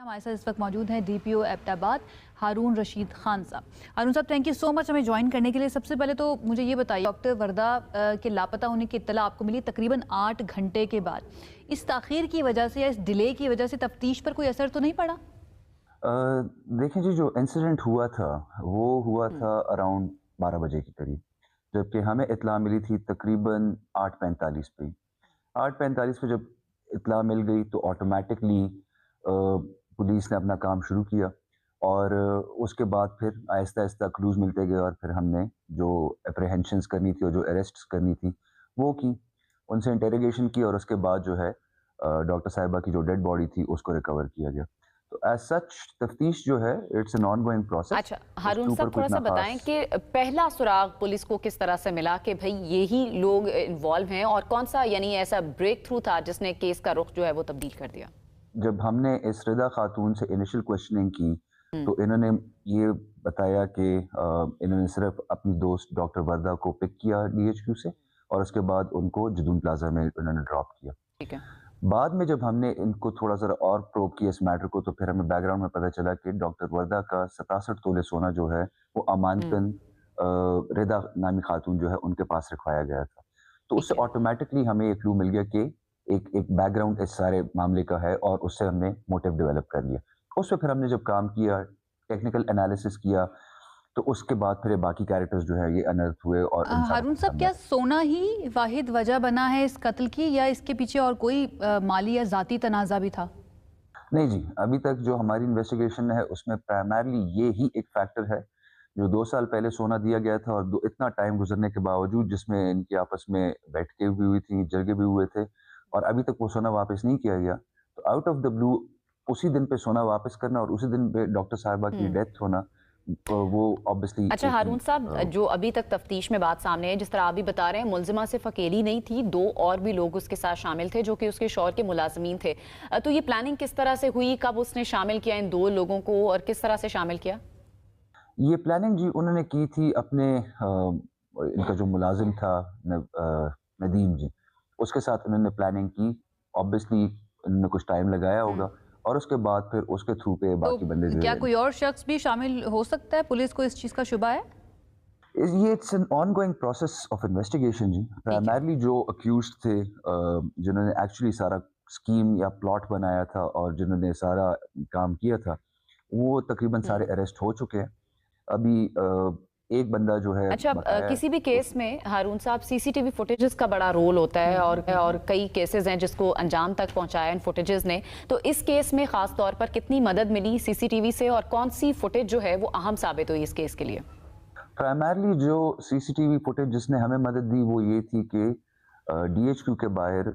हमारे साथ इस वक्त मौजूद हैं डीपीओ एबटाबाद हारून रशीद खान साहब। हारून साहब, थैंक यू सो मच हमें ज्वाइन करने के लिए। सबसे पहले तो मुझे ये बताइए, डॉक्टर वर्दा के लापता होने की इत्तला आपको मिली तकरीबन 8 घंटे के बाद। इस ताखीर की वजह से या इस डिले की वजह से तफ्तीश पर कोई असर तो नहीं पड़ा? देखिए जी, जो इंसिडेंट हुआ था वो हुआ था अराउंड 12 बजे के करीब, जबकि हमें इत्तला मिली थी तकरीबन 8:45 पे। 8:45 पे जब इत्तला मिल गई तो ऑटोमेटिकली पुलिस ने अपना काम शुरू किया और उसके बाद फिर आहिस्ता-आहिस्ता क्लूज़ मिलते गए और फिर हमने जो एप्रीहेंशंस करनी थी और जो अरेस्ट्स करनी थी वो की। उनसे इंटरोगेशन की और उसके बाद जो है डॉक्टर साहिबा की जो डेड बॉडी थी उसको रिकवर किया गया। तो एज़ सच तफ्तीश जो है इट्स एन ऑनगोइंग प्रोसेस। अच्छा, उसके हारून ऊपर साहब कोई थोड़ा सा इतना बताएं खास कि पहला सुराग पुलिस को किस तरह से मिला कि भाई यही लोग इन्वॉल्व हैं, और कौन सा यानी ऐसा ब्रेक थ्रू था जिसने केस का रुख जो है वो तब्दील कर दिया? जब हमने इस रिदा खातून से इनिशियल क्वेश्चनिंग की तो इन्होंने ये बताया कि इन्होंने सिर्फ अपनी दोस्त डॉक्टर वर्दा को पिक किया डीएचक्यू से और उसके बाद उनको जुदून प्लाजा में उन्होंने ड्रॉप किया। ठीक है। बाद में जब हमने इनको थोड़ा सा और प्रोब किया इस मैटर को तो फिर हमें बैकग्राउंड में पता चला कि डॉक्टर वर्दा का 67 तोले सोना जो है वो अमानतन रिदा नामी खातून जो है उनके पास रखवाया गया था। तो ठीक उससे है। ऑटोमेटिकली हमें एक क्लू मिल गया कि एक बैकग्राउंड इस सारे मामले का है और उससे हमने मोटिव डेवलप कर लिया। उस पे फिर हमने जब काम किया, टेक्निकल एनालिसिस किया, तो उसके बाद फिर ये बाकी कैरेक्टर्स जो है ये अनर्थ हुए और इन सारों हारून को साहब, सामने क्या सोना ही वाहिद वजह बना है इस कत्ल की या इसके पीछे और कोई माली या जाती तनाज़ा भी था? नहीं जी, अभी तक जो हमारी इन्वेस्टिगेशन है उसमें प्राइमरली ये ही एक फैक्टर है, जो 2 साल पहले सोना दिया गया था और दो इतना टाइम गुज़रने के बावजूद जिसमें इनकी आपस में बैठकें भी हुई थी, जरगे भी हुए थे और अभी तक वो सोना वापस नहीं किया गया। तो आउट ऑफ द ब्लू उसी दिन पे सोना वापस करना और उसी दिन पे डॉक्टर साहिबा की डेथ होना वो ऑब्वियसली अच्छा एक हारून साहब, जो अभी तक तफ्तीश में बात सामने है, जिस तरह आप भी बता रहे हैं, मुलजिमा सिर्फ अकेली नहीं थी, 2 और भी लोग उसके साथ शामिल थे जो कि उसके शौहर के मुलाजमीन थे। तो ये प्लानिंग किस तरह से हुई, कब उसने शामिल किया इन 2 लोगों को और किस तरह से शामिल किया? ये प्लानिंग जी उन्होंने की थी अपने इनका जो मुलाजिम था नदीम जी, उसके साथ उन्होंने प्लानिंग की। ऑब्वियसली उन्होंने कुछ टाइम लगाया होगा और उसके बाद फिर उसके थ्रू पे तो बाकी बंदे जो क्या है कोई और शख्स भी शामिल हो सकता है? पुलिस को इस चीज़ का शुबा है? ये it's an ongoing process of investigation जी। ठीक है। प्राइमरली जो अक्यूज्ड थे जिन्होंने एक्चुअली सारा स्कीम या प्लॉट बनाया था और जिन्होंने सारा काम किया था, वो तकरीबन सारे अरेस्ट हो चुके हैं। अभी एक बंदा जो है अच्छा, बकाया है। किसी भी केस में हारून साहब सीसीटीवी फुटेजेस का बड़ा रोल होता है, और कई केसेस हैं जिसको अंजाम तक पहुंचाया इन फुटेजेस ने। तो इस केस में खास तौर पर कितनी मदद मिली सीसीटीवी से और कौन सी फुटेज जो है वो अहम साबित हुई इस केस के लिए? प्राइमरली जो सीसीटीवी फुटेज जिसने हमें मदद दी वो ये थी कि डीएचक्यू के बाहर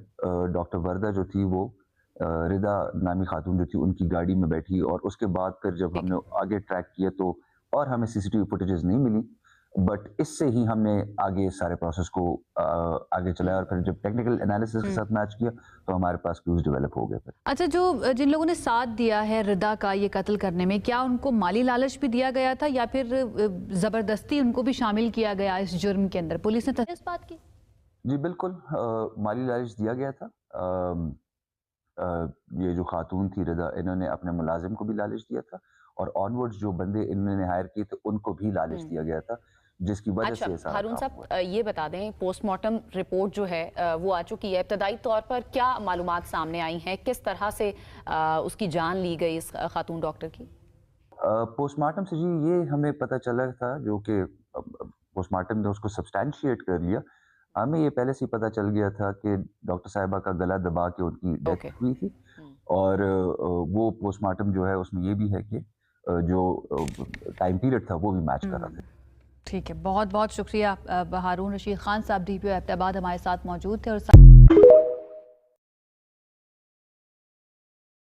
डॉक्टर वर्दा जो थी वो रिदा नामी खातून जो थी उनकी गाड़ी में बैठी और उसके बाद फिर जब ठीक हमने आगे ट्रैक किया तो और हमें सीसीटीवी फुटेजेस नहीं मिली, बट इससे ही हमने आगे सारे प्रोसेस को आगे है। चलाया और फिर जब टेक्निकल एनालिसिस के साथ मैच किया तो हमारे पास क्लूज डेवलप हो गए फिर। अच्छा, जो जिन लोगों ने साथ दिया है रिदा का ये कत्ल करने में, क्या उनको माली लालच भी दिया गया था या फिर ज़बरदस्ती उनको भी शामिल किया गया इस जुर्म के अंदर? पुलिस ने इस बात की? जी बिल्कुल, माली लालच दिया गया था। ये जो खातून थी रिदा, इन्होंने अपने मुलाजिम को भी लालच दिया था और ऑनवर्ड्स जो बंदे इन्होंने हायर किए थे उनको भी लालच दिया गया था, जिसकी वजह अच्छा से ये सारा हारून काम साहब, हुआ। ये बता दें, पोस्टमार्टम रिपोर्ट जो है वो आ चुकी है। इब्तदाई तौर पर क्या मालूमात सामने आई हैं, किस तरह से उसकी जान ली गई इस खातून डॉक्टर की? पोस्टमार्टम से जी ये हमें पता चला था, जो कि पोस्टमार्टम ने उसको सब्सटैंशिएट कर लिया। हमें ये पहले से ही पता चल गया था कि डॉक्टर साहिबा का गला दबा के उनकी डेथ ओके। हुई थी और वो पोस्टमार्टम जो है उसमें ये भी है कि जो टाइम पीरियड था वो भी मैच कर रहा था। ठीक है, बहुत बहुत शुक्रिया। हारून रशीद खान साहब डीपीओ एबटाबाद हमारे साथ मौजूद थे और